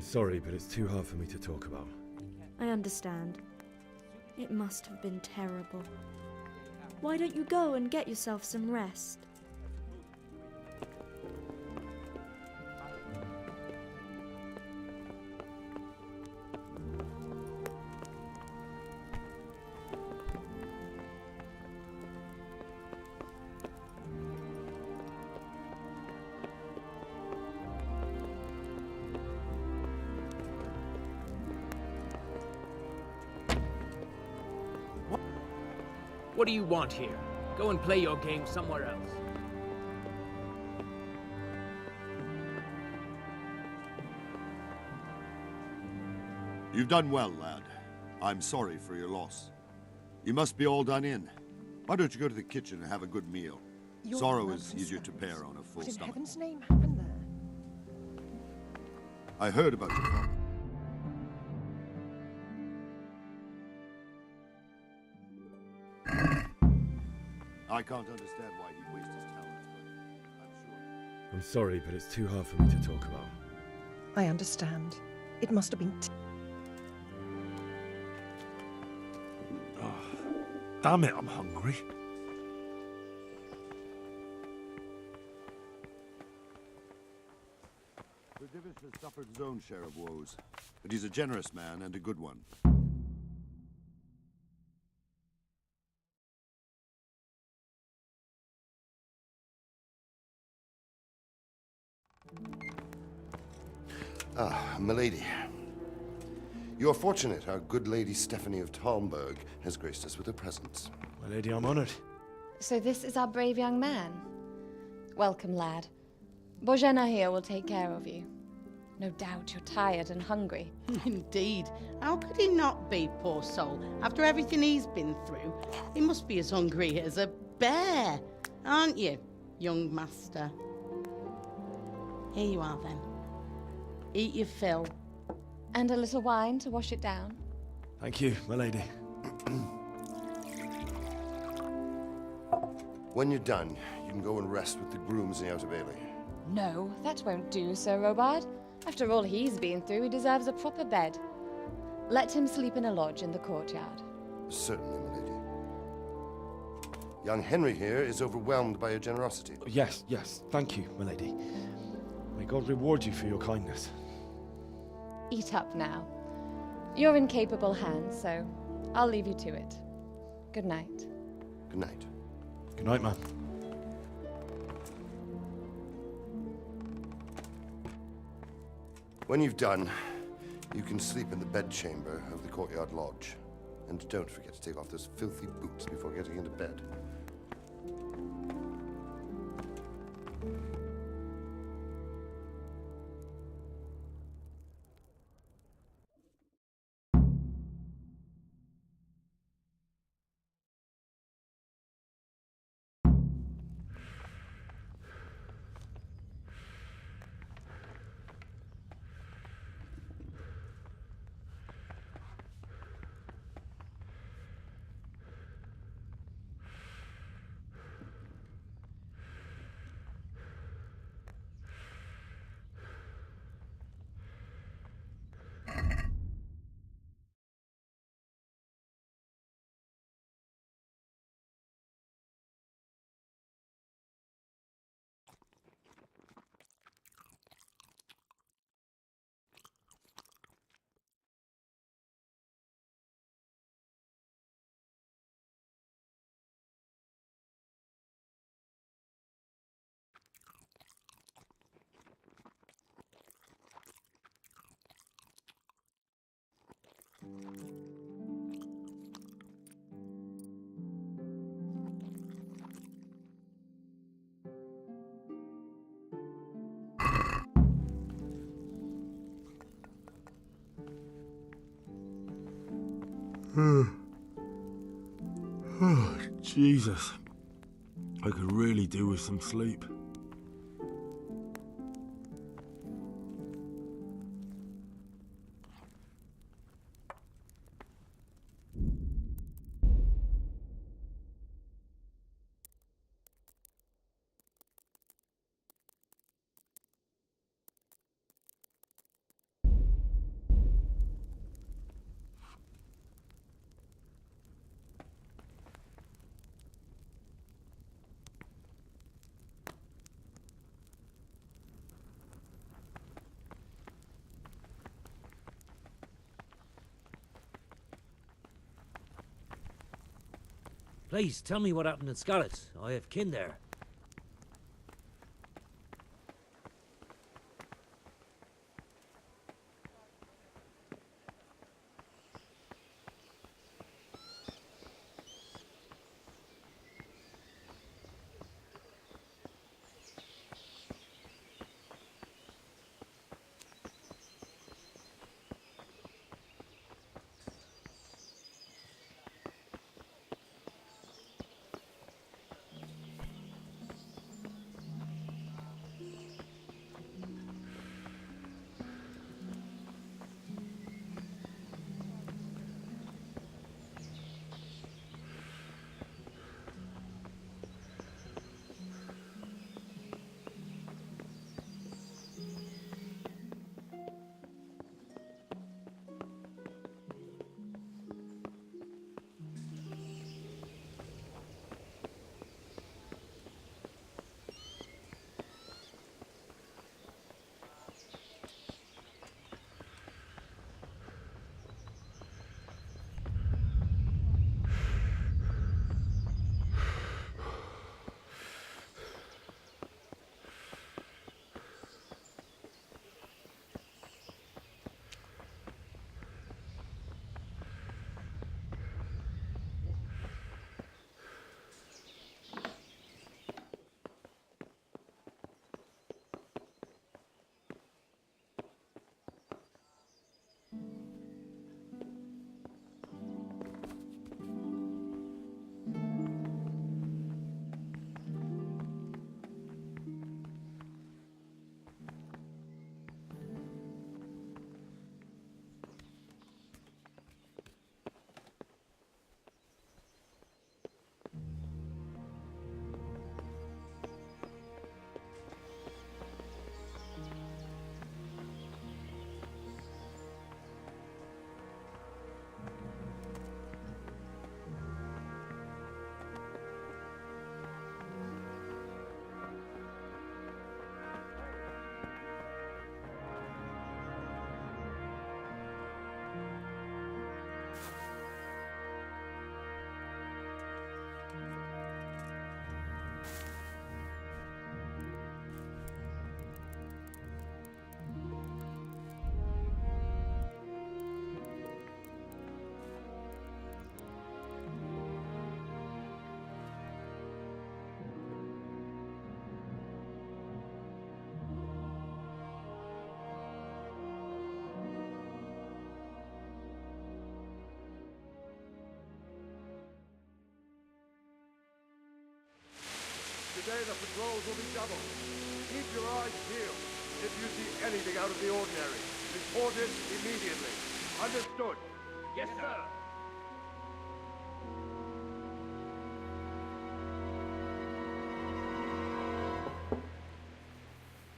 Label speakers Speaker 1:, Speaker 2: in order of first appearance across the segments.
Speaker 1: I'm sorry, but it's too hard for me to talk about.
Speaker 2: I understand. It must have been terrible. Why don't you go and get yourself some rest?
Speaker 3: What do you want here? Go and play your game somewhere else.
Speaker 4: You've done well, lad. I'm sorry for your loss. You must be all done in. Why don't you go to the kitchen and have a good meal? Sorrow is easier to bear on a full
Speaker 5: What in
Speaker 4: stomach.
Speaker 5: heaven's name happened there?
Speaker 4: I heard about your father. I can't understand why he'd waste his talents, but I'm sure.
Speaker 1: I'm sorry, but it's too hard for me to talk about.
Speaker 5: I understand. It must have been
Speaker 6: Damn it, I'm hungry.
Speaker 4: The Divish has suffered his own share of woes, but he's a generous man and a good one.
Speaker 7: Ah, milady. You are fortunate our good lady Stephanie of Talmberg has graced us with her presence.
Speaker 6: My lady, I'm honored.
Speaker 8: So this is our brave young man. Welcome, lad. Bojena here will take care of you. No doubt you're tired and hungry.
Speaker 9: Indeed. How could he not be, poor soul? After everything he's been through, he must be as hungry as a bear, aren't you, young master? Here you are, then. Eat your fill.
Speaker 8: And a little wine to wash it down.
Speaker 6: Thank you, my lady.
Speaker 7: When you're done, you can go and rest with the grooms in the Outer Bailey.
Speaker 8: No, that won't do, Sir Robard. After all he's been through, he deserves a proper bed. Let him sleep in a lodge in the courtyard.
Speaker 7: Certainly, milady. Young Henry here is overwhelmed by your generosity.
Speaker 6: Yes, yes, thank you, my lady. May God reward you for your kindness.
Speaker 8: Eat up now. You're in capable hands, so I'll leave you to it. Good night.
Speaker 7: Good night.
Speaker 6: Good night, man.
Speaker 7: When you've done, you can sleep in the bedchamber of the courtyard lodge. And don't forget to take off those filthy boots before getting into bed.
Speaker 6: Oh, Jesus. I could really do with some sleep.
Speaker 10: Please, tell me what happened in Scarlet. I have kin there.
Speaker 11: Today the patrols will be doubled. Keep your eyes peeled. If you see anything out of the ordinary, report it immediately. Understood?
Speaker 3: Yes, sir.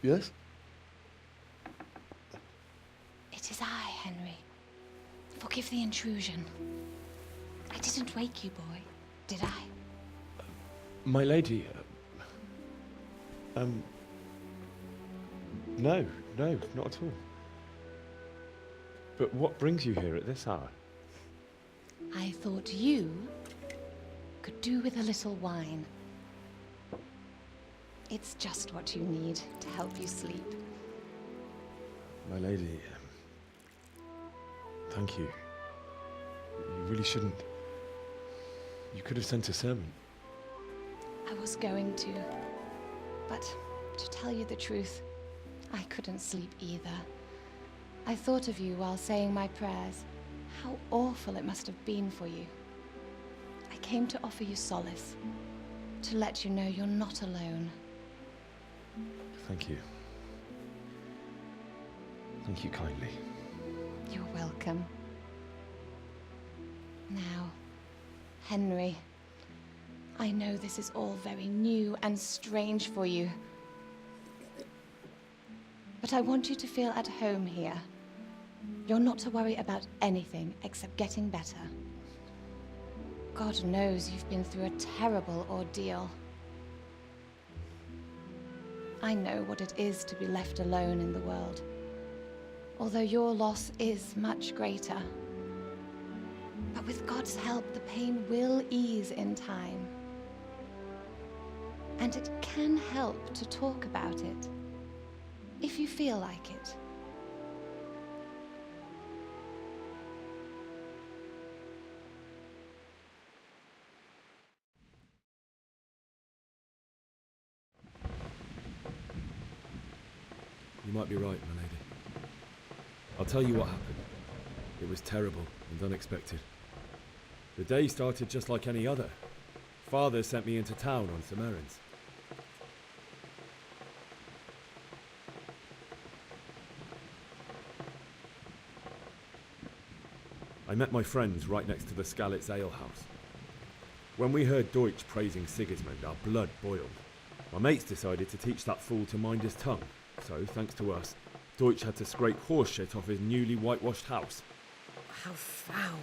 Speaker 6: Yes?
Speaker 8: It is I, Henry. Forgive the intrusion. I didn't wake you, boy, did I?
Speaker 1: My lady, no, not at all. But what brings you here at this hour?
Speaker 8: I thought you could do with a little wine. It's just what you need to help you sleep.
Speaker 1: My lady, thank you. You really shouldn't. You could have sent a sermon.
Speaker 8: I was going to, but to tell you the truth, I couldn't sleep either. I thought of you while saying my prayers. How awful it must have been for you. I came to offer you solace, to let you know you're not alone.
Speaker 1: Thank you. Thank you kindly.
Speaker 8: You're welcome. Now, Henry, I know this is all very new and strange for you, but I want you to feel at home here. You're not to worry about anything except getting better. God knows you've been through a terrible ordeal. I know what it is to be left alone in the world, although your loss is much greater. But But with God's help, the pain will ease in time. And it can help to talk about it, if you feel like it.
Speaker 1: You might be right, my lady. I'll tell you what happened. It was terrible and unexpected. The day started just like any other. Father sent me into town on some errands. I met my friends right next to the Skalitz Ale House. When we heard Deutsch praising Sigismund, our blood boiled. My mates decided to teach that fool to mind his tongue, so, thanks to us, Deutsch had to scrape horse shit off his newly whitewashed house.
Speaker 5: How foul.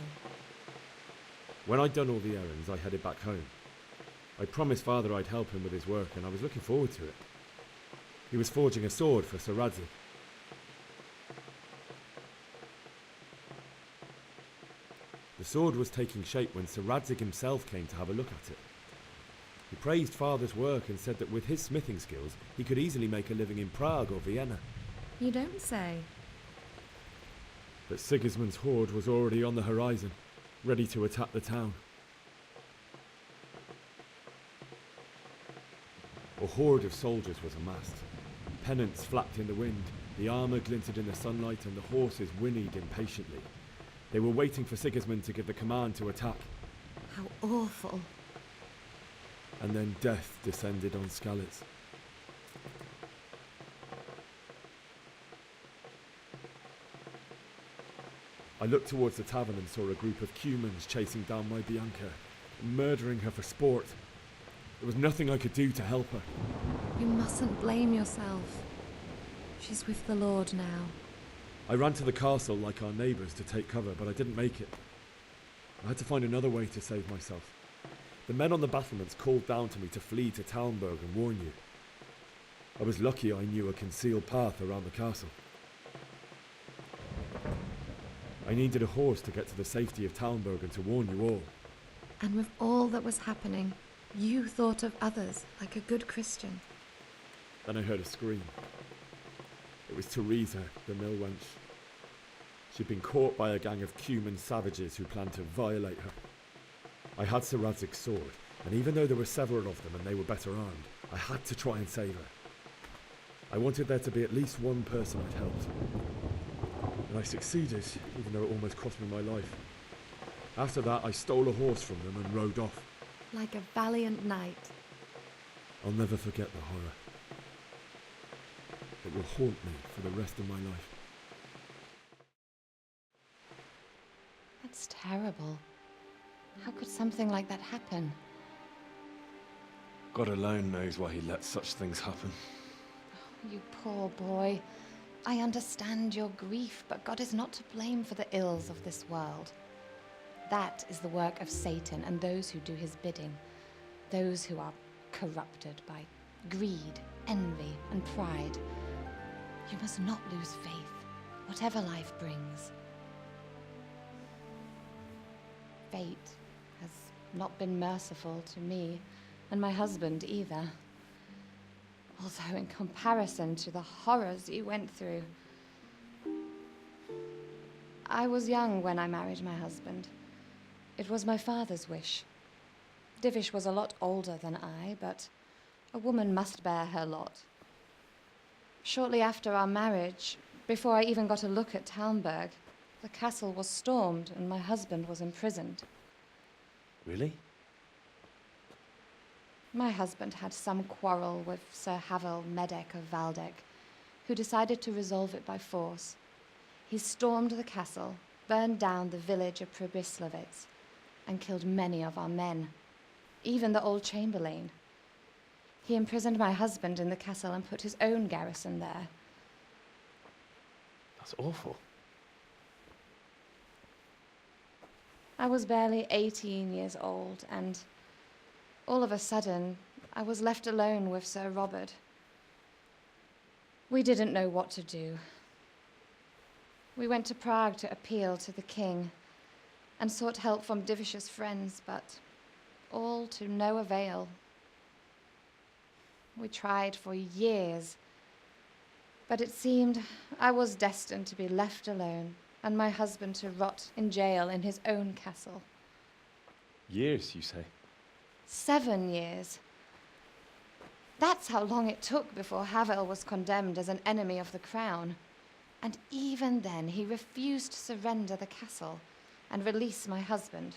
Speaker 1: When I'd done all the errands, I headed back home. I promised Father I'd help him with his work, and I was looking forward to it. He was forging a sword for Sir Radzig. The sword was taking shape when Sir Radzig himself came to have a look at it. He praised Father's work and said that with his smithing skills, he could easily make a living in Prague or Vienna.
Speaker 12: You don't say.
Speaker 1: But Sigismund's horde was already on the horizon, ready to attack the town. A horde of soldiers was amassed. Pennants flapped in the wind, the armour glinted in the sunlight, and the horses whinnied impatiently. They were waiting for Sigismund to give the command to attack.
Speaker 12: How awful.
Speaker 1: And then death descended on Skalitz. I looked towards the tavern and saw a group of Cumans chasing down my Bianca, murdering her for sport. There was nothing I could do to help her.
Speaker 12: You mustn't blame yourself. She's with the Lord now.
Speaker 1: I ran to the castle like our neighbours to take cover, but I didn't make it. I had to find another way to save myself. The men on the battlements called down to me to flee to Talmberg and warn you. I was lucky I knew a concealed path around the castle. I needed a horse to get to the safety of Talmberg and to warn you all.
Speaker 12: And with all that was happening, you thought of others like a good Christian.
Speaker 1: Then I heard a scream. It was Teresa, the mill wench. She'd been caught by a gang of Cuman savages who planned to violate her. I had Sir Radzig's sword, and even though there were several of them and they were better armed, I had to try and save her. I wanted there to be at least one person I'd helped. And I succeeded, even though it almost cost me my life. After that, I stole a horse from them and rode off.
Speaker 12: Like a valiant knight.
Speaker 1: I'll never forget the horror. It will haunt me for the rest of my life.
Speaker 8: That's terrible. How could something like that happen?
Speaker 1: God alone knows why he lets such things happen.
Speaker 8: Oh, you poor boy. I understand your grief, but God is not to blame for the ills of this world. That is the work of Satan and those who do his bidding. Those who are corrupted by greed, envy, and pride. You must not lose faith, whatever life brings. Fate has not been merciful to me, and my husband either. Although in comparison to the horrors you went through. I was young when I married my husband. It was my father's wish. Divish was a lot older than I, but a woman must bear her lot. Shortly after our marriage, before I even got a look at Talmberg, the castle was stormed and my husband was imprisoned.
Speaker 1: Really?
Speaker 8: My husband had some quarrel with Sir Havel Medek of Valdek, who decided to resolve it by force. He stormed the castle, burned down the village of Pribyslavitz, and killed many of our men, even the old chamberlain. He imprisoned my husband in the castle and put his own garrison there.
Speaker 1: That's awful.
Speaker 8: I was barely 18 years old, and all of a sudden, I was left alone with Sir Robert. We didn't know what to do. We went to Prague to appeal to the king, and sought help from Divish's friends, but all to no avail. We tried for years, but it seemed I was destined to be left alone and my husband to rot in jail in his own castle.
Speaker 13: Years, you say?
Speaker 8: 7 years. That's how long it took before Havel was condemned as an enemy of the crown. And even then, he refused to surrender the castle and release my husband.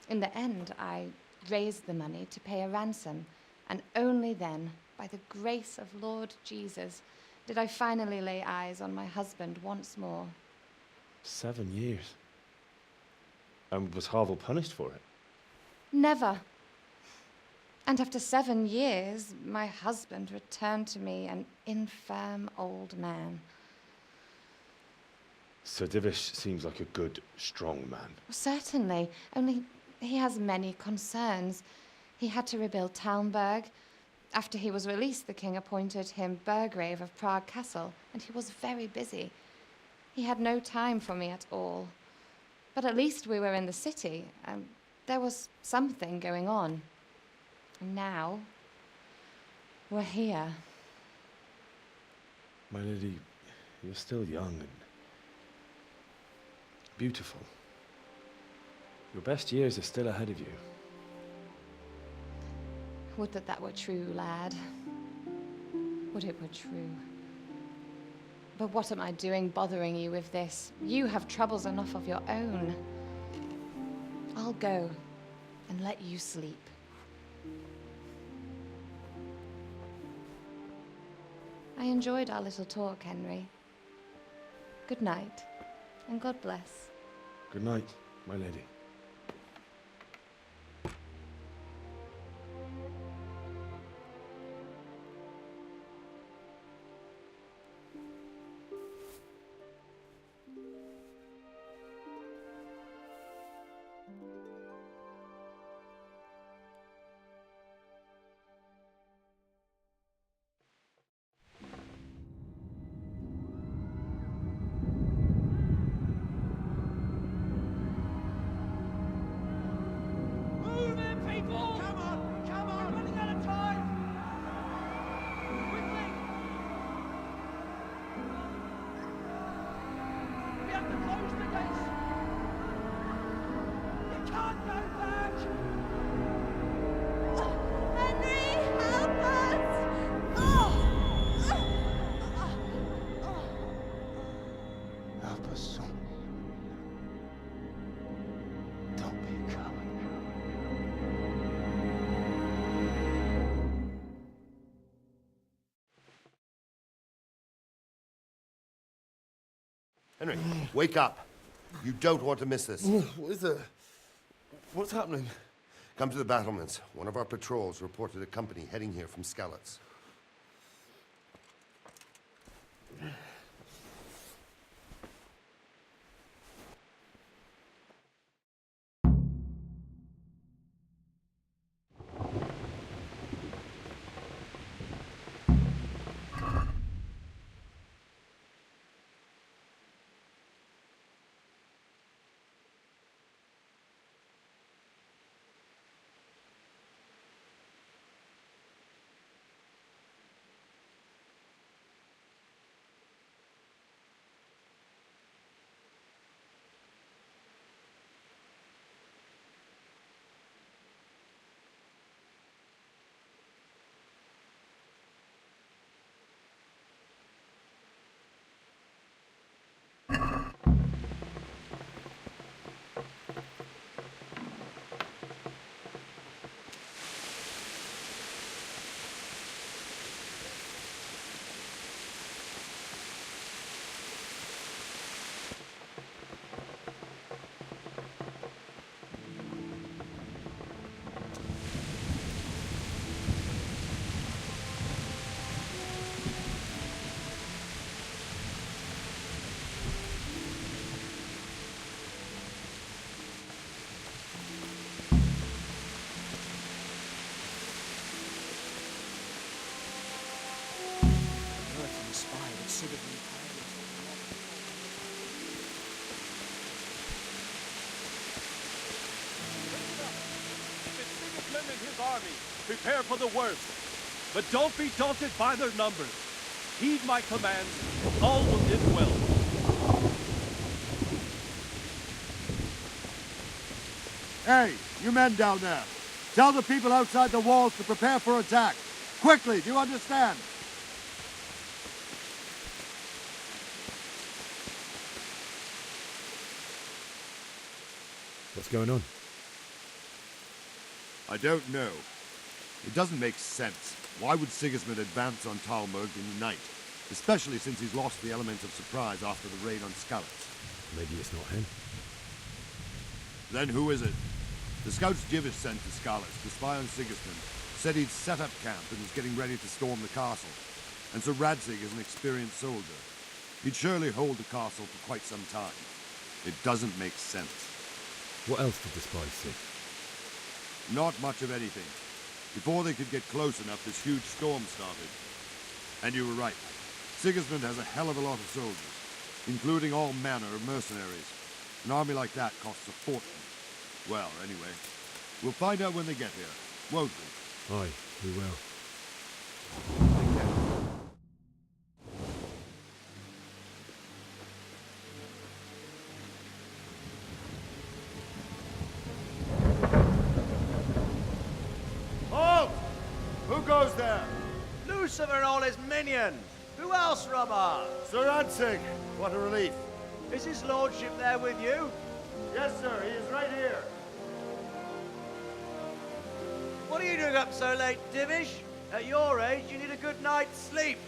Speaker 8: In the end, I raised the money to pay a ransom, and only then, by the grace of Lord Jesus, did I finally lay eyes on my husband once more.
Speaker 13: 7 years? And was Havel punished for it?
Speaker 8: Never. And after 7 years, my husband returned to me an infirm old man.
Speaker 13: Sir Divish seems like a good, strong man.
Speaker 8: Certainly, only he has many concerns. He had to rebuild Talmberg. After he was released, the king appointed him Burgrave of Prague Castle, and he was very busy. He had no time for me at all. But at least we were in the city, and there was something going on. And now, we're here.
Speaker 13: My lady, you're still young and beautiful. Your best years are still ahead of you.
Speaker 8: Would that that were true, lad. Would it were true. But what am I doing bothering you with this? You have troubles enough of your own. I'll go and let you sleep. I enjoyed our little talk, Henry. Good night, and God bless.
Speaker 13: Good night, my lady.
Speaker 7: Henry, wake up. You don't want to miss this.
Speaker 6: What is it? What's happening?
Speaker 7: Come to the battlements. One of our patrols reported a company heading here from Skalitz.
Speaker 14: army. Prepare for the worst. But don't be daunted by their numbers. Heed my commands, and all will end well.
Speaker 4: Hey, you men down there. Tell the people outside the walls to prepare for attack. Quickly, do you understand?
Speaker 1: What's going on?
Speaker 4: I don't know. It doesn't make sense. Why would Sigismund advance on Talmberg in the night? Especially since he's lost the element of surprise after the raid on Skalitz.
Speaker 1: Maybe it's not him.
Speaker 4: Then who is it? The scouts Jivish sent to Skalitz to spy on Sigismund said he'd set up camp and was getting ready to storm the castle. And Sir Radzig is an experienced soldier. He'd surely hold the castle for quite some time. It doesn't make sense.
Speaker 1: What else did the spies see?
Speaker 4: Not much of anything. Before they could get close enough, this huge storm started. And you were right. Sigismund has a hell of a lot of soldiers, including all manner of mercenaries. An army like that costs a fortune. Well, anyway, we'll find out when they get here, won't we?
Speaker 1: Aye, we will.
Speaker 4: Take care.
Speaker 11: Halt! Who goes there? Lucifer and all his minions. Who else, Robert?
Speaker 4: Sir Radzig, what a relief.
Speaker 11: Is his lordship there with you?
Speaker 4: Yes, sir, he is right here.
Speaker 11: What are you doing up so late, Divish? At your age, you need a good night's sleep.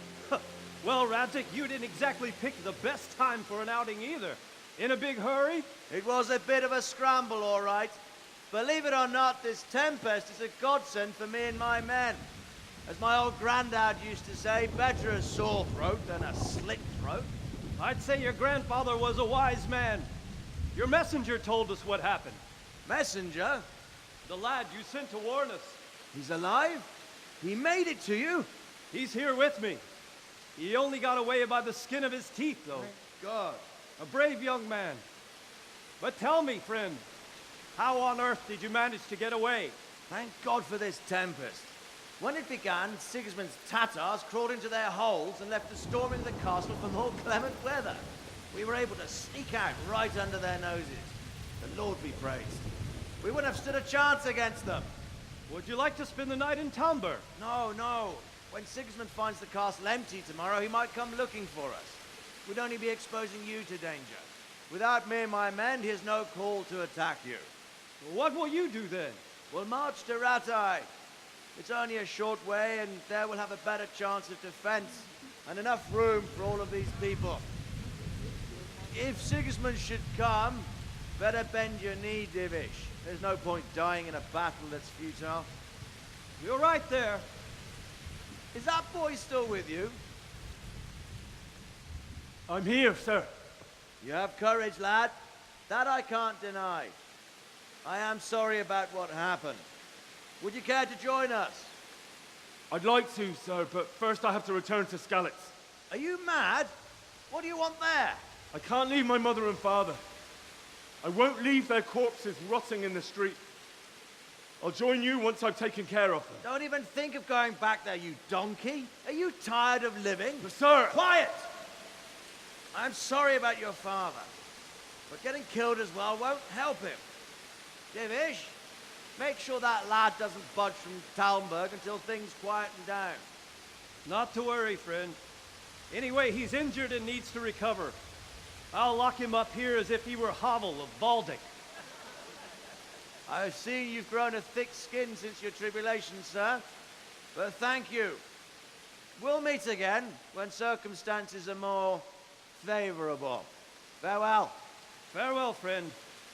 Speaker 14: Well, Radzig, you didn't exactly pick the best time for an outing either. In a big hurry?
Speaker 11: It was a bit of a scramble, all right. Believe it or not, this tempest is a godsend for me and my men. As my old granddad used to say, better a sore throat than a slit throat.
Speaker 14: I'd say your grandfather was a wise man. Your messenger told us what happened.
Speaker 11: Messenger?
Speaker 14: The lad you sent to warn us.
Speaker 11: He's alive? He made it to you?
Speaker 14: He's here with me. He only got away by the skin of his teeth, though.
Speaker 11: Thank God.
Speaker 14: A brave young man. But tell me, friend, how on earth did you manage to get away?
Speaker 11: Thank God for this tempest. When it began, Sigismund's Tatars crawled into their holes and left us storming the castle for more clement weather. We were able to sneak out right under their noses. The Lord be praised. We wouldn't have stood a chance against them.
Speaker 14: Would you like to spend the night in Talmberg?
Speaker 11: No, no. When Sigismund finds the castle empty tomorrow, he might come looking for us. We'd only be exposing you to danger. Without me and my men, he has no call to attack you.
Speaker 14: What will you do then?
Speaker 11: We'll march to Rattay. It's only a short way, and there we'll have a better chance of defense and enough room for all of these people. If Sigismund should come, better bend your knee, Divish. There's no point dying in a battle that's futile.
Speaker 14: You're right there.
Speaker 11: Is that boy still with you?
Speaker 14: I'm here, sir.
Speaker 11: You have courage, lad. That I can't deny. I am sorry about what happened. Would you care to join us?
Speaker 14: I'd like to, sir, but first I have to return to Skalitz.
Speaker 11: Are you mad? What do you want there?
Speaker 14: I can't leave my mother and father. I won't leave their corpses rotting in the street. I'll join you once I've taken care of them.
Speaker 11: Don't even think of going back there, you donkey. Are you tired of living?
Speaker 14: But sir!
Speaker 11: Quiet! I'm sorry about your father, but getting killed as well won't help him. Divish, make sure that lad doesn't budge from Talmberg until things quieten down.
Speaker 14: Not to worry, friend. Anyway, he's injured and needs to recover. I'll lock him up here as if he were Havel of Valdic.
Speaker 11: I've seen you've grown a thick skin since your tribulation, sir. But thank you. We'll meet again when circumstances are more favorable. Farewell.
Speaker 14: Farewell, friend,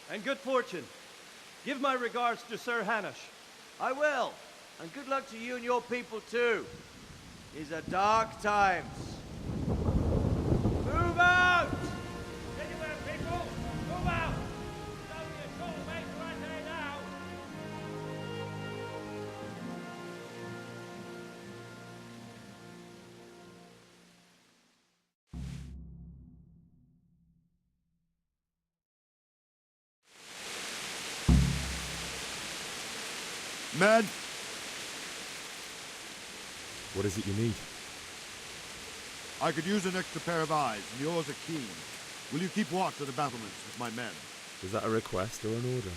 Speaker 14: and good fortune. Give my regards to Sir Hanush.
Speaker 11: I will. And good luck to you and your people, too. These are dark times. Move out!
Speaker 14: Anywhere, people! Move out! It's only a short way to Rattay now!
Speaker 4: Men,
Speaker 1: What is it you need?
Speaker 4: I could use an extra pair of eyes, and yours are keen. Will you keep watch at the battlements with my men?
Speaker 1: Is that a request or an order?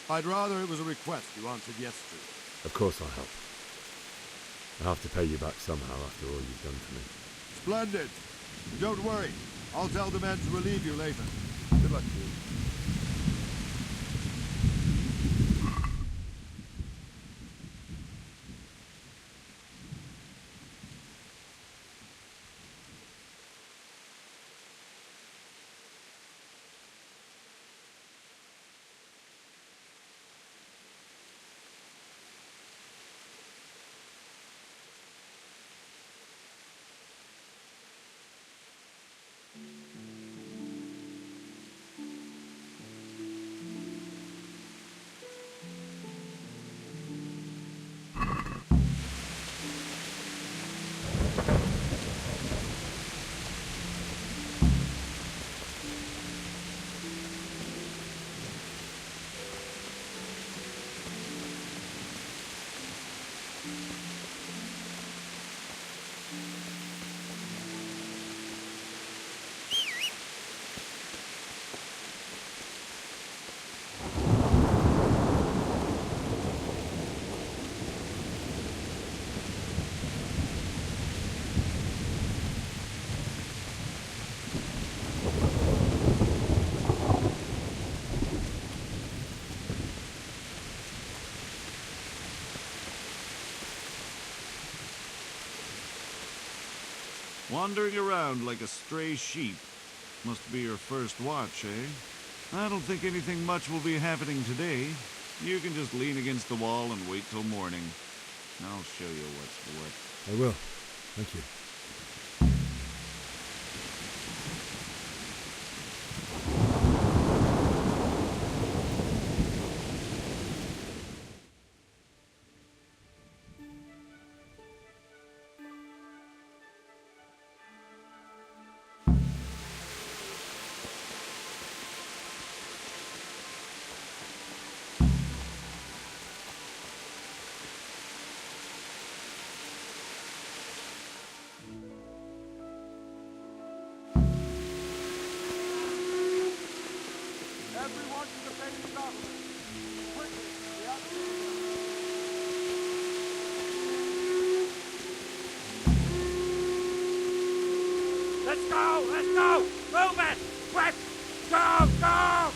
Speaker 4: I'd rather it was a request you answered yes to.
Speaker 1: Of course I'll help. I have to pay you back somehow after all you've done for me.
Speaker 4: Splendid. Don't worry. I'll tell the men to relieve you later. Good luck to you.
Speaker 15: Wandering around like a stray sheep. Must be your first watch, eh? I don't think anything much will be happening today. You can just lean against the wall and wait till morning. I'll show you what's what.
Speaker 1: I will. Thank you.
Speaker 11: Everyone to the base battlement. Quickly, the outside.
Speaker 10: Let's go! Let's go! Move it! Quick! Go! Go!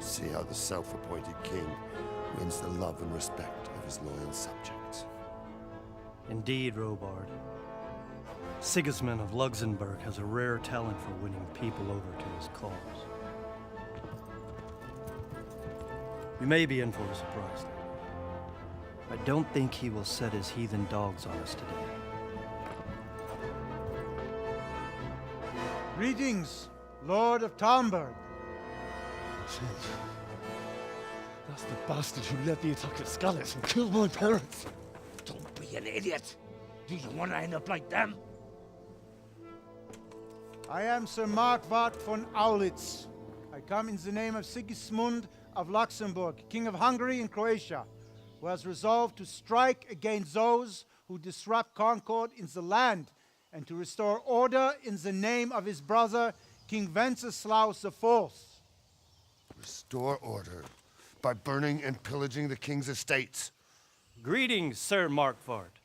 Speaker 7: See how the self-appointed king wins the love and respect of his loyal subjects.
Speaker 16: Indeed, Robard. Sigismund of Luxembourg has a rare talent for winning people over to his cause. You may be in for a surprise, though. I don't think he will set his heathen dogs on us today.
Speaker 17: Greetings, Lord of Talmberg.
Speaker 14: That's the bastard who led the attack at Scarlet and killed my parents.
Speaker 10: Don't be an idiot. Do you want to end up like them?
Speaker 17: I am Sir Markwart von Aulitz. I come in the name of Sigismund of Luxembourg, King of Hungary and Croatia, who has resolved to strike against those who disrupt concord in the land and to restore order in the name of his brother, King Wenceslaus IV.
Speaker 7: Restore order by burning and pillaging the king's estates.
Speaker 16: Greetings, Sir Markwart.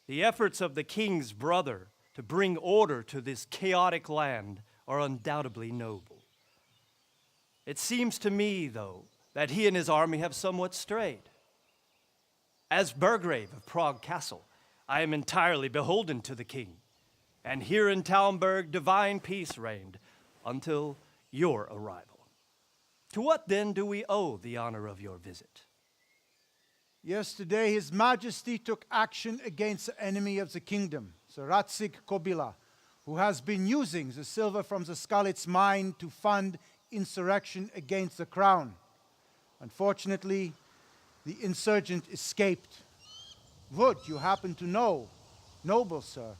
Speaker 16: The efforts of the king's brother to bring order to this chaotic land are undoubtedly noble. It seems to me, though, that he and his army have somewhat strayed. As Burgrave of Prague Castle, I am entirely beholden to the king, and here in Talmberg divine peace reigned until your arrival. To what then do we owe the honor of your visit?
Speaker 17: Yesterday, His Majesty took action against the enemy of the kingdom, Sir Radzig Kobyla, who has been using the silver from the Skalitz mine to fund insurrection against the crown. Unfortunately, the insurgent escaped. Would you happen to know, noble sir,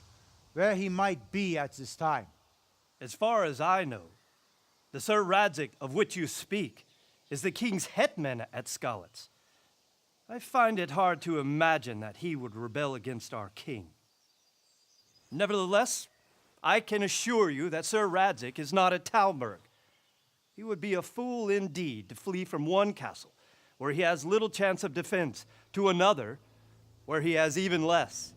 Speaker 17: where he might be at this time?
Speaker 16: As far as I know, the Sir Radzig of which you speak is the king's hetman at Skalitz. I find it hard to imagine that he would rebel against our king. Nevertheless, I can assure you that Sir Radzig is not at Talmberg. He would be a fool indeed to flee from one castle, where he has little chance of defense, to another, where he has even less.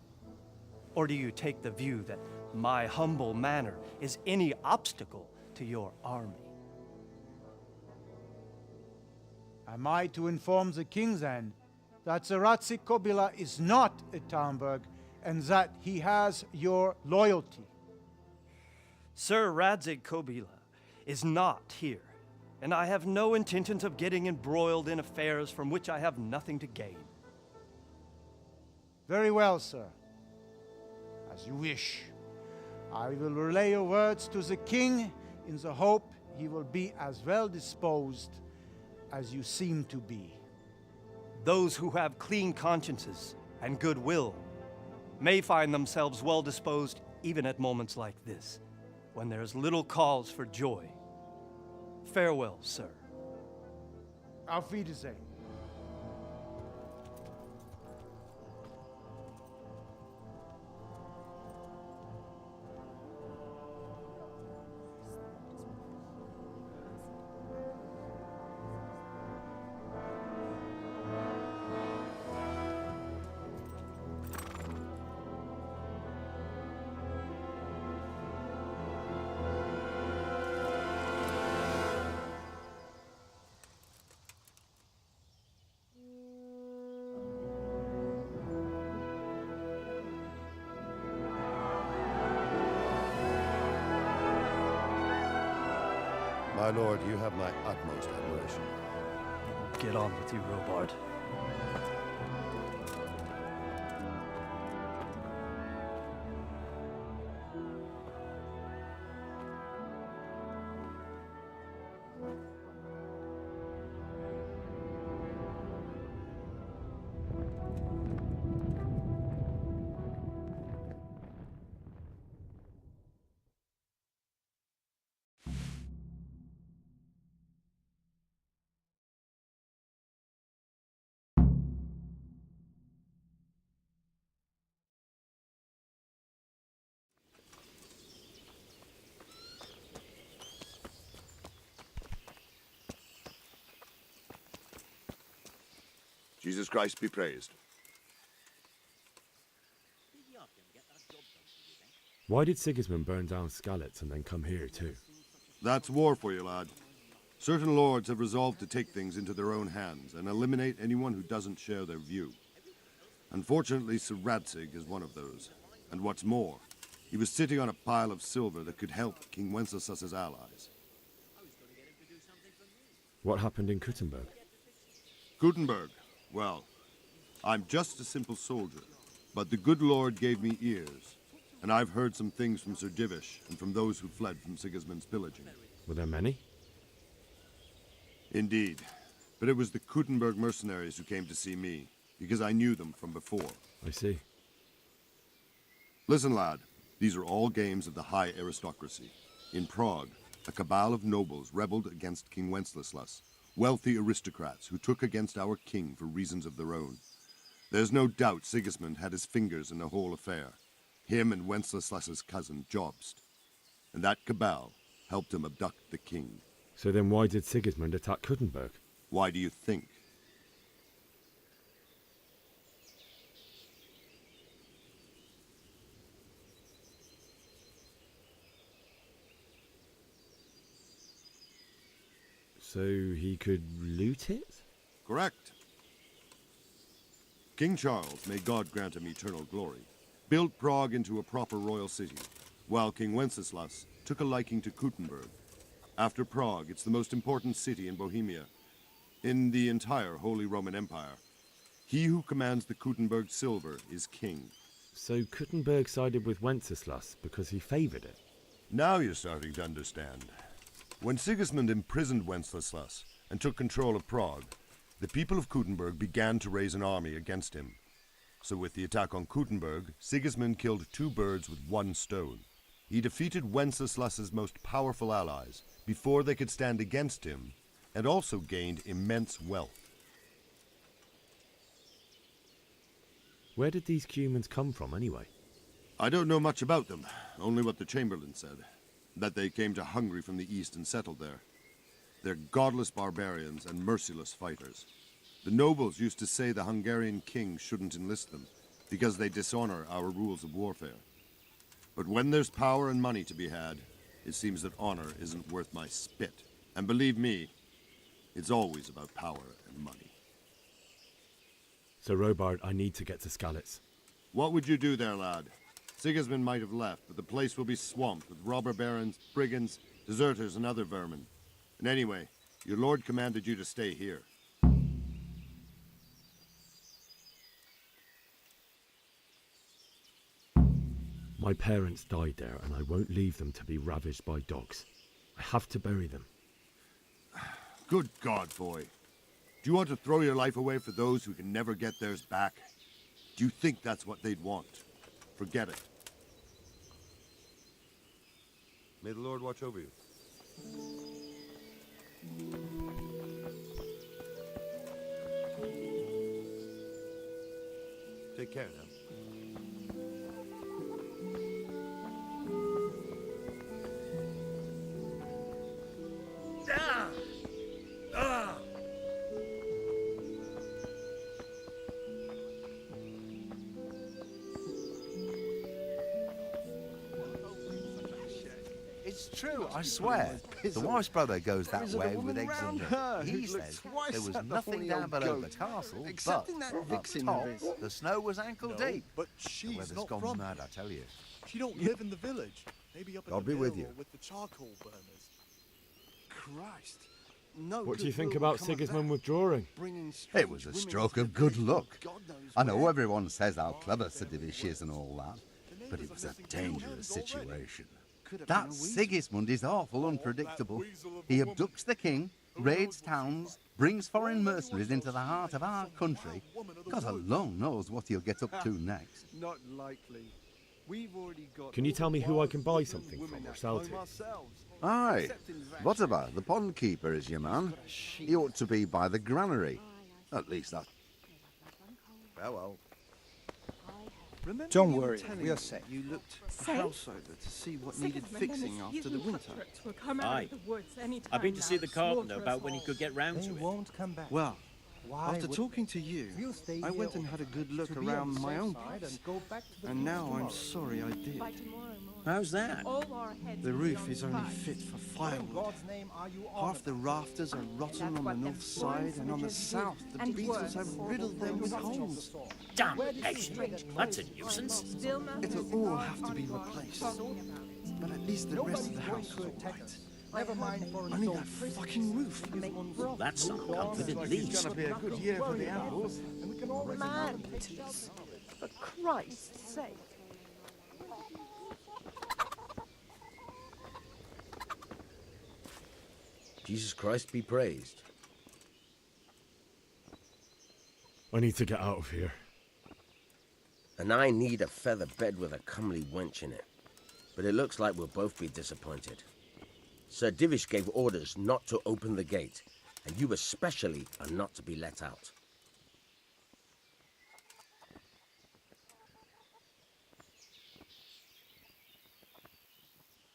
Speaker 16: Or do you take the view that my humble manner is any obstacle to your army?
Speaker 17: Am I to inform the king then that Sir Radzig Kobyla is not at Talmberg and that he has your loyalty?
Speaker 16: Sir Radzig Kobyla is not here, and I have no intentions of getting embroiled in affairs from which I have nothing to gain.
Speaker 17: Very well, sir. As you wish. I will relay your words to the king in the hope he will be as well disposed as you seem to be.
Speaker 16: Those who have clean consciences and goodwill may find themselves well disposed even at moments like this, when there is little cause for joy. Farewell, sir.
Speaker 17: Auf Wiedersehen.
Speaker 7: My lord, you have my utmost admiration.
Speaker 16: Get on with you, Robard.
Speaker 4: Jesus Christ be praised.
Speaker 1: Why did Sigismund burn down Skalitz and then come here too?
Speaker 4: That's war for you, lad. Certain lords have resolved to take things into their own hands and eliminate anyone who doesn't share their view. Unfortunately, Sir Radzig is one of those. And what's more, he was sitting on a pile of silver that could help King Wenceslas's allies.
Speaker 1: What happened in Kuttenberg?
Speaker 4: Gutenberg. Well, I'm just a simple soldier, but the good Lord gave me ears, and I've heard some things from Sir Divish and from those who fled from Sigismund's pillaging.
Speaker 1: Were there many?
Speaker 4: Indeed, but it was the Kuttenberg mercenaries who came to see me, because I knew them from before.
Speaker 1: I see.
Speaker 4: Listen, lad, these are all games of the high aristocracy. In Prague, a cabal of nobles rebelled against King Wenceslas, wealthy aristocrats who took against our king for reasons of their own. There's no doubt Sigismund had his fingers in the whole affair, him and Wenceslas's cousin Jobst. And that cabal helped him abduct the king.
Speaker 1: So then why did Sigismund attack Kuttenberg?
Speaker 4: Why do you think?
Speaker 1: So he could loot it?
Speaker 4: Correct. King Charles, may God grant him eternal glory, built Prague into a proper royal city, while King Wenceslas took a liking to Kuttenberg. After Prague, it's the most important city in Bohemia, in the entire Holy Roman Empire. He who commands the Kuttenberg silver is king.
Speaker 1: So Kuttenberg sided with Wenceslas because he favoured it?
Speaker 4: Now you're starting to understand. When Sigismund imprisoned Wenceslas and took control of Prague, the people of Kuttenberg began to raise an army against him. So with the attack on Kuttenberg, Sigismund killed 2 birds with 1 stone. He defeated Wenceslas's most powerful allies before they could stand against him, and also gained immense wealth.
Speaker 1: Where did these Cumans come from, anyway?
Speaker 4: I don't know much about them, only what the Chamberlain said, that they came to Hungary from the east and settled there. They're godless barbarians and merciless fighters. The nobles used to say the Hungarian king shouldn't enlist them, because they dishonor our rules of warfare. But when there's power and money to be had, it seems that honor isn't worth my spit. And believe me, it's always about power and money.
Speaker 1: So, Robard, I need to get to Skalitz.
Speaker 4: What would you do there, lad? Sigismund might have left, but the place will be swamped with robber barons, brigands, deserters, and other vermin. And anyway, your lord commanded you to stay here.
Speaker 1: My parents died there, and I won't leave them to be ravaged by dogs. I have to bury them.
Speaker 4: Good God, boy. Do you want to throw your life away for those who can never get theirs back? Do you think that's what they'd want? Forget it. May the Lord watch over you. Take care now.
Speaker 18: It's true, I swear. The wife's brother goes that way with eggs and milk. He says there was nothing down below the castle, but up top, the snow was ankle deep.
Speaker 19: But
Speaker 18: The
Speaker 19: she's
Speaker 18: weather's
Speaker 19: not
Speaker 18: gone
Speaker 19: from
Speaker 18: mad,
Speaker 19: here.
Speaker 18: I tell you.
Speaker 19: She don't live in the village. Maybe up in
Speaker 18: God
Speaker 19: the
Speaker 18: be with
Speaker 19: mill
Speaker 18: you.
Speaker 19: or with the charcoal burners. Christ. No
Speaker 1: What do you
Speaker 19: good
Speaker 1: think
Speaker 19: will
Speaker 1: about
Speaker 19: come of
Speaker 1: Sigismund
Speaker 19: that.
Speaker 1: withdrawing?
Speaker 19: Bringing
Speaker 18: It was a
Speaker 19: strange
Speaker 18: stroke
Speaker 19: women
Speaker 18: of good
Speaker 19: into the
Speaker 18: luck.
Speaker 19: village, God knows
Speaker 18: I know
Speaker 19: where.
Speaker 18: everyone says how clever Sir Divish is and all that, but it was a dangerous situation. That Sigismund is awful unpredictable. He abducts the king, raids towns, brings foreign mercenaries into the heart of our country. God alone knows what he'll get up to next.
Speaker 20: Not likely. We've already got.
Speaker 1: Can you tell me who I can buy something from or sell to?
Speaker 21: Aye. What about the pond keeper is your man? He ought to be by the granary. At least that.
Speaker 18: Farewell.
Speaker 20: Don't worry, we are safe. You looked the house over to see what needed fixing after the winter.
Speaker 22: Aye. I've been to see the carpenter about when he could get round to it.
Speaker 20: Won't come back. Well, after talking to you, I went and had a good look around my own place, and now I'm sorry I did.
Speaker 22: How's that?
Speaker 20: The roof is only fit for firewood. Half the rafters are rotten on the north side, and on the south, the beetles have riddled them with holes.
Speaker 22: Damn nation! That's a nuisance.
Speaker 20: It'll all have to be replaced. But at least the rest of the house is all right.
Speaker 17: Never mind for
Speaker 20: Only that fucking roof.
Speaker 22: That's not comfort at least.
Speaker 20: It's gonna be a good year for the apples.
Speaker 23: Man, for Christ's sake.
Speaker 24: Jesus Christ be praised.
Speaker 1: I need to get out of here.
Speaker 24: And I need a feather bed with a comely wench in it. But it looks like we'll both be disappointed. Sir Divish gave orders not to open the gate, and you especially are not to be let out.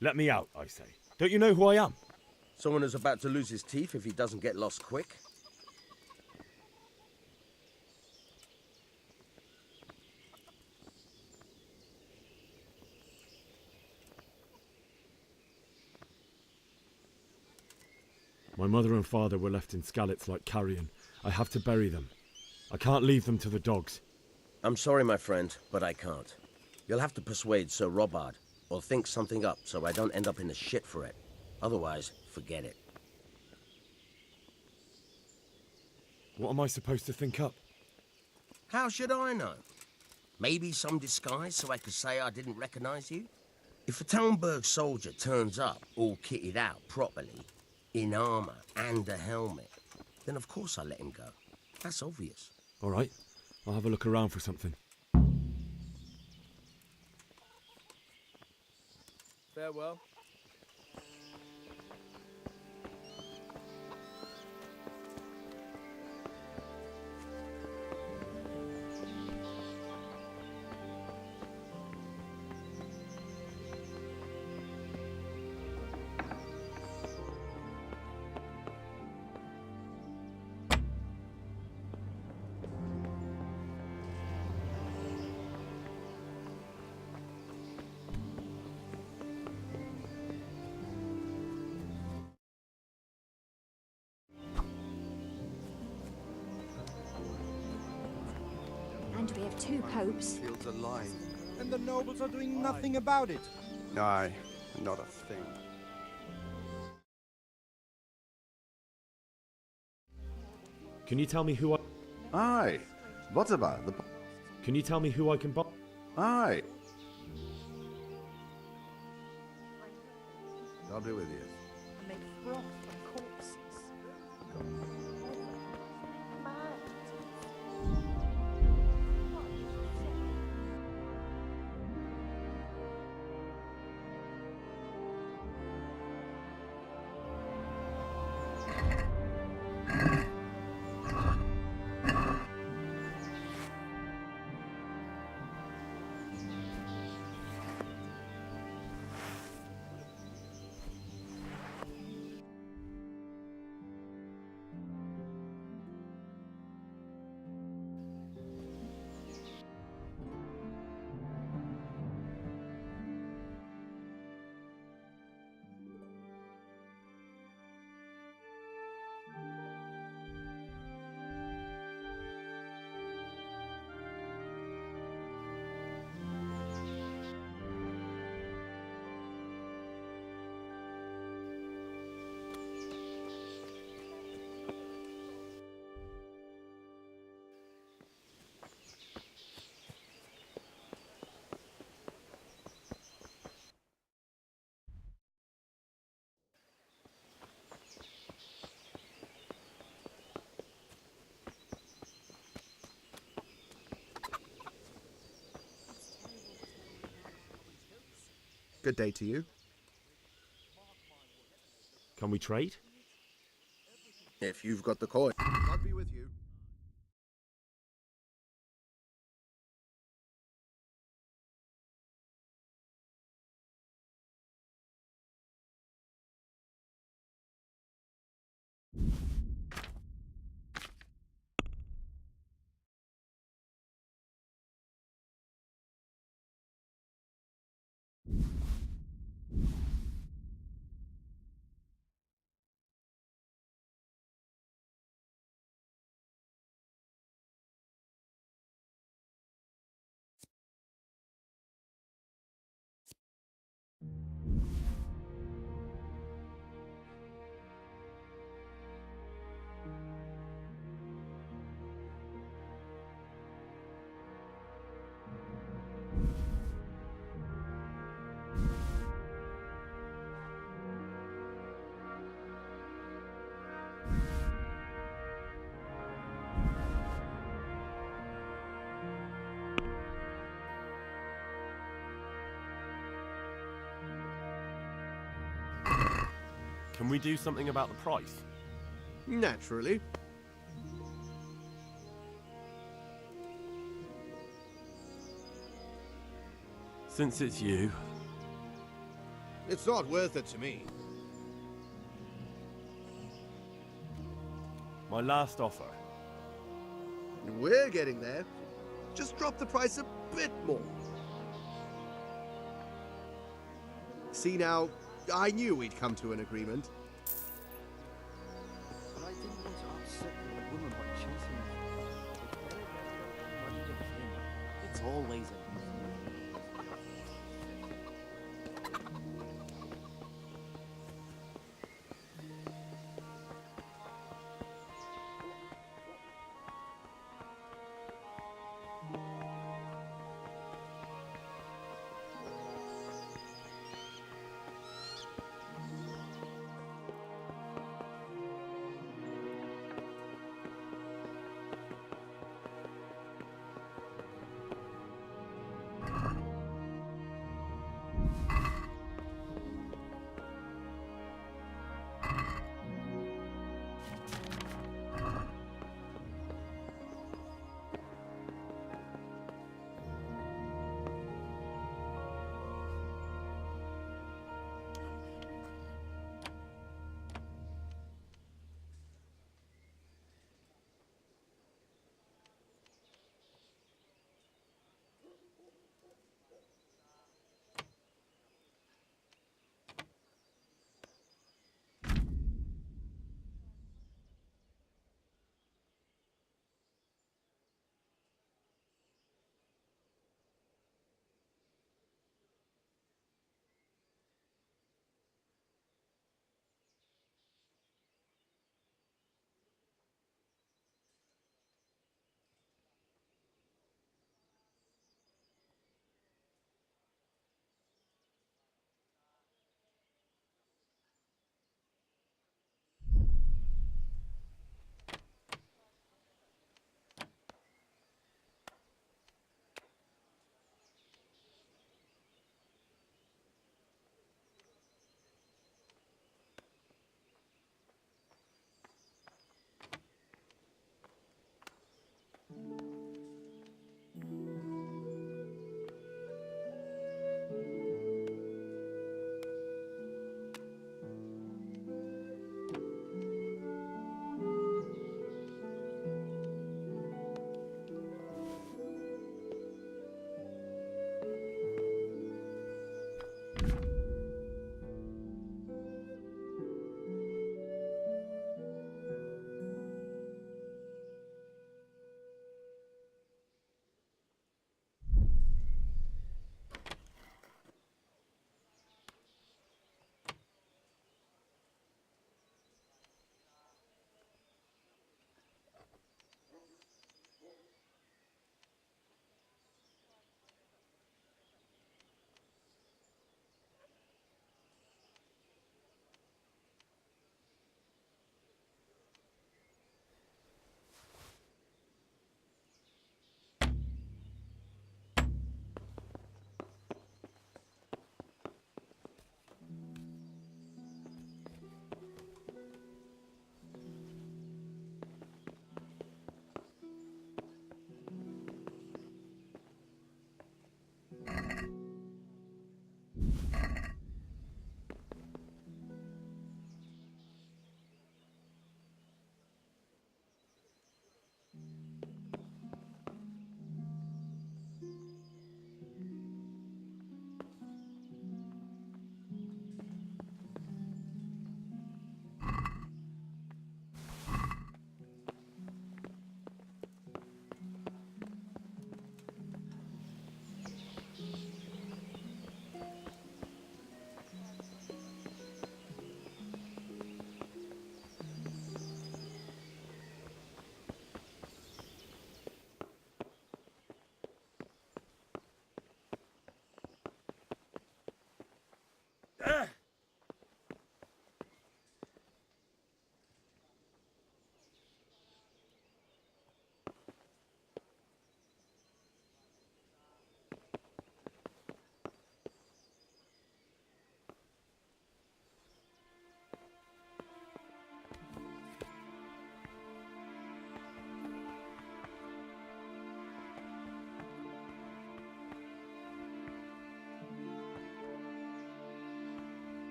Speaker 1: Let me out, I say. Don't you know who I am?
Speaker 24: Someone who's about to lose his teeth if he doesn't get lost quick.
Speaker 1: My mother and father were left in Skalitz like carrion. I have to bury them. I can't leave them to the dogs.
Speaker 24: I'm sorry, my friend, but I can't. You'll have to persuade Sir Robard, or think something up so I don't end up in the shit for it. Otherwise, forget it.
Speaker 1: What am I supposed to think up?
Speaker 24: How should I know? Maybe some disguise so I could say I didn't recognize you? If a Talmberg soldier turns up all kitted out properly, in armor and a helmet, then of course I let him go. That's obvious.
Speaker 1: All right, I'll have a look around for something.
Speaker 2: Farewell.
Speaker 3: And we have two popes.
Speaker 20: Feels alive.
Speaker 17: And the nobles are doing nothing about it.
Speaker 20: Aye, not a thing.
Speaker 1: Can you tell me who I...
Speaker 21: Aye. What about the...
Speaker 1: Can you tell me who I can buy?
Speaker 21: Aye. I'll be with you.
Speaker 23: And make froth from corpses.
Speaker 2: Good day to you.
Speaker 1: Can we trade?
Speaker 2: If you've got the coin. God be with you.
Speaker 1: Can we do something about the price?
Speaker 2: Naturally.
Speaker 1: Since it's you.
Speaker 2: It's not worth it to me.
Speaker 1: My last offer.
Speaker 2: We're getting there. Just drop the price a bit more. See now, I knew we'd come to an agreement.
Speaker 20: But I didn't want to upset the woman by chasing her.
Speaker 22: It's always a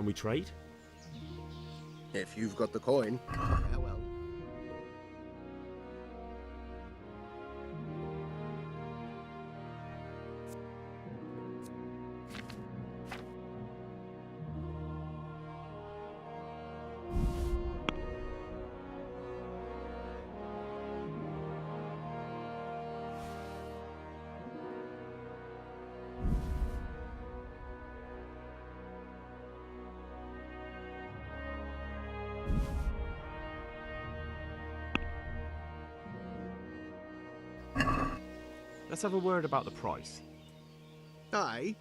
Speaker 1: Can we trade?
Speaker 2: If you've got the coin. Yeah, well.
Speaker 1: Let's have a word about the price.
Speaker 2: Aye.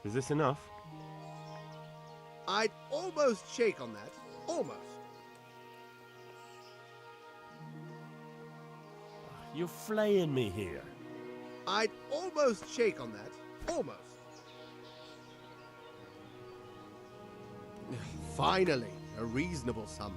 Speaker 1: Is this enough?
Speaker 2: I'd almost shake on that. Almost.
Speaker 1: You're flaying me here.
Speaker 2: I'd almost shake on that. Almost. Finally, a reasonable sum.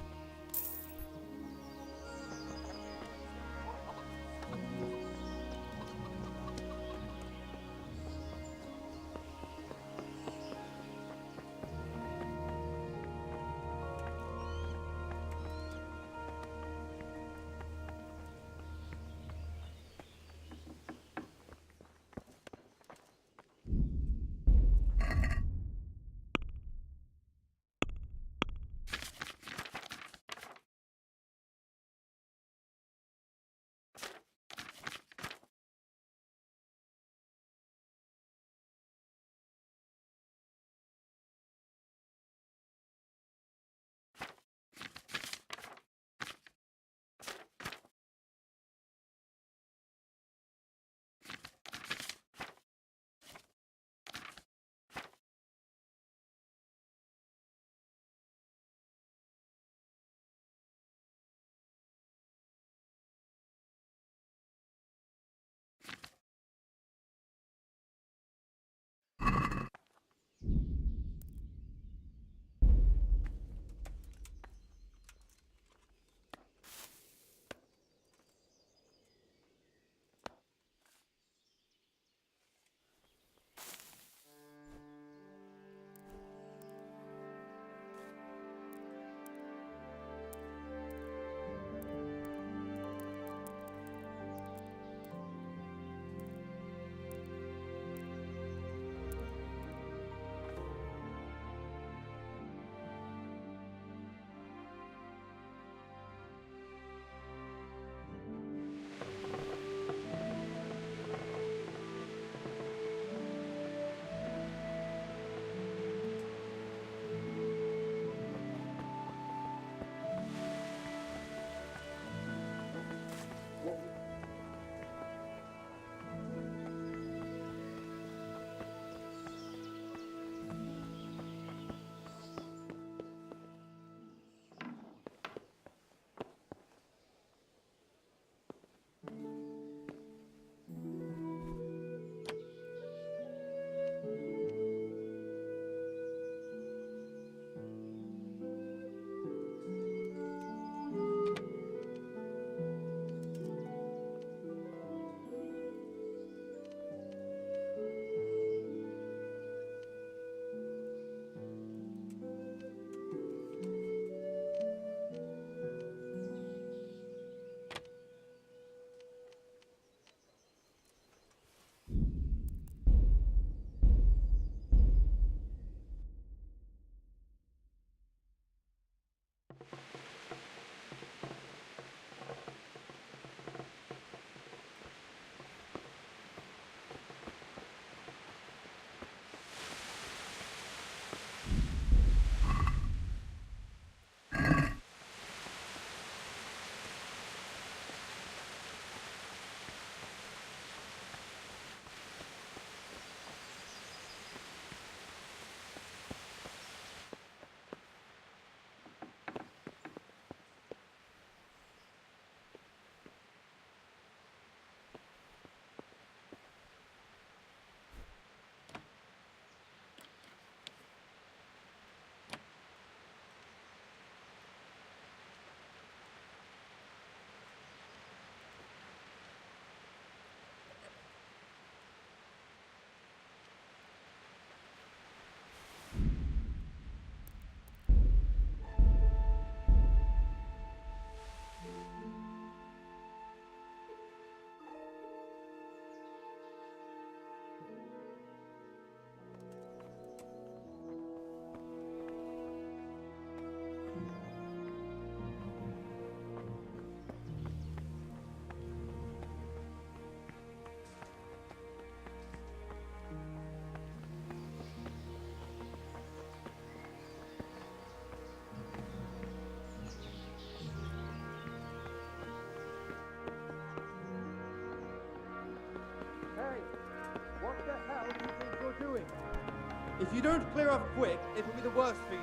Speaker 5: If you don't clear off quick, it'll be the worst for you.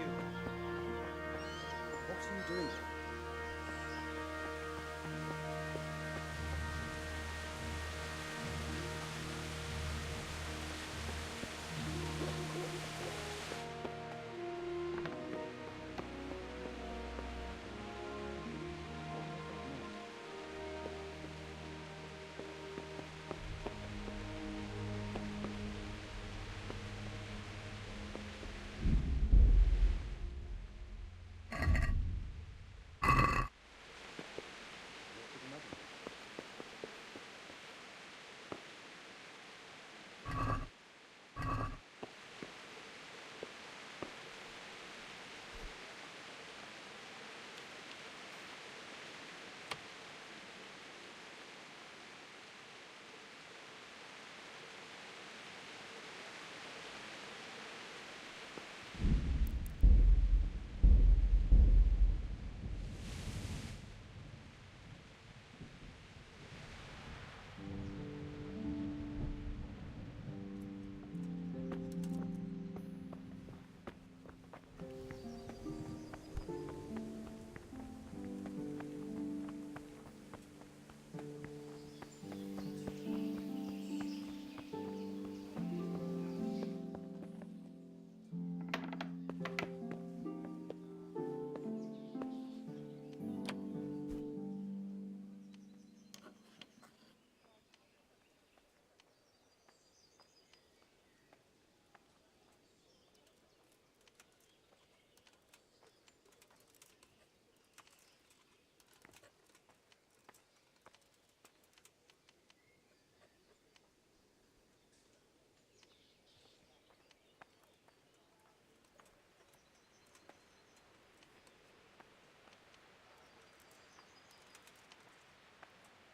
Speaker 11: What are you doing?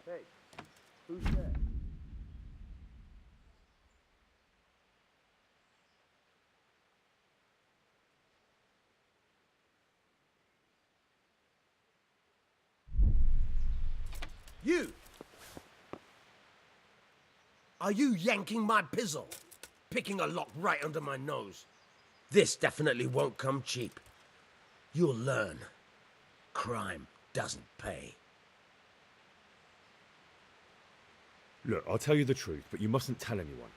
Speaker 11: Hey, who's there?
Speaker 24: You! Are you yanking my pizzle? Picking a lock right under my nose? This definitely won't come cheap. You'll learn. Crime doesn't pay.
Speaker 1: Look, I'll tell you the truth, but you mustn't tell anyone.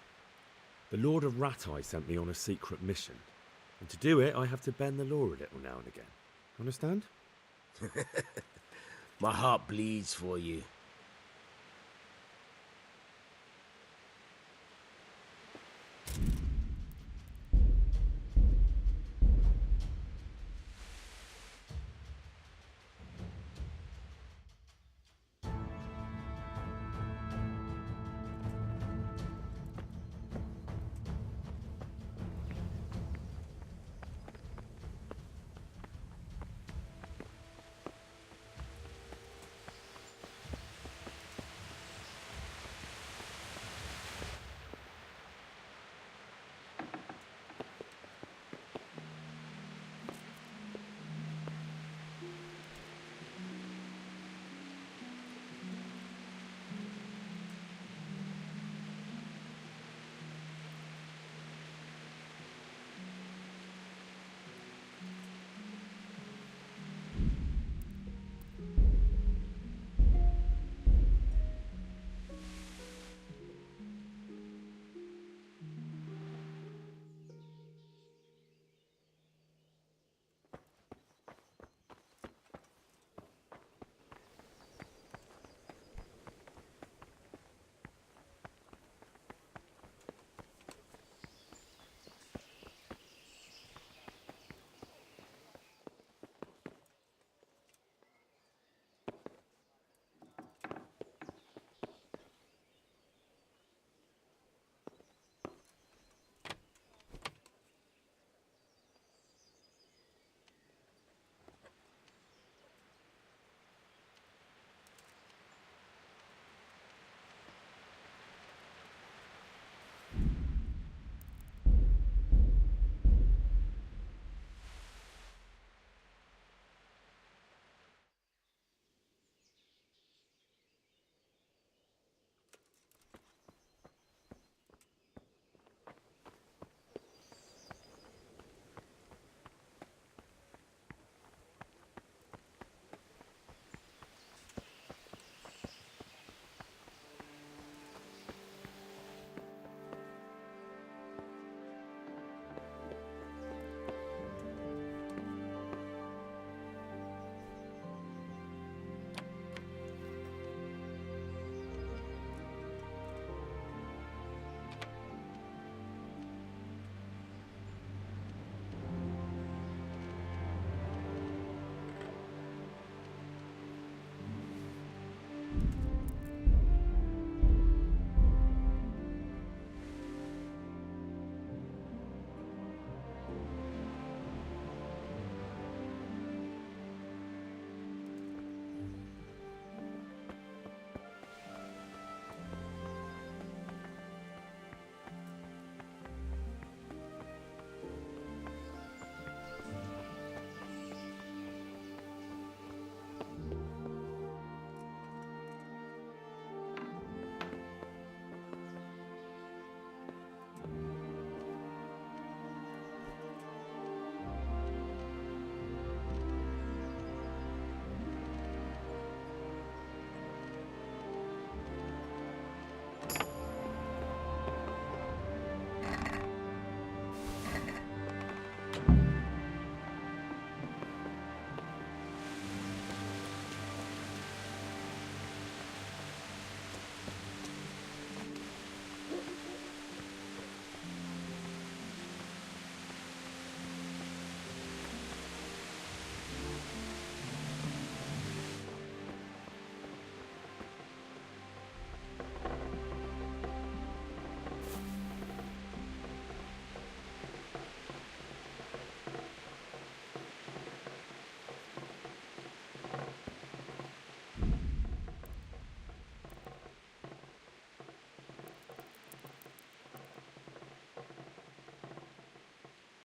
Speaker 1: The Lord of Ratai sent me on a secret mission. And to do it, I have to bend the law a little now and again. Understand?
Speaker 24: My heart bleeds for you.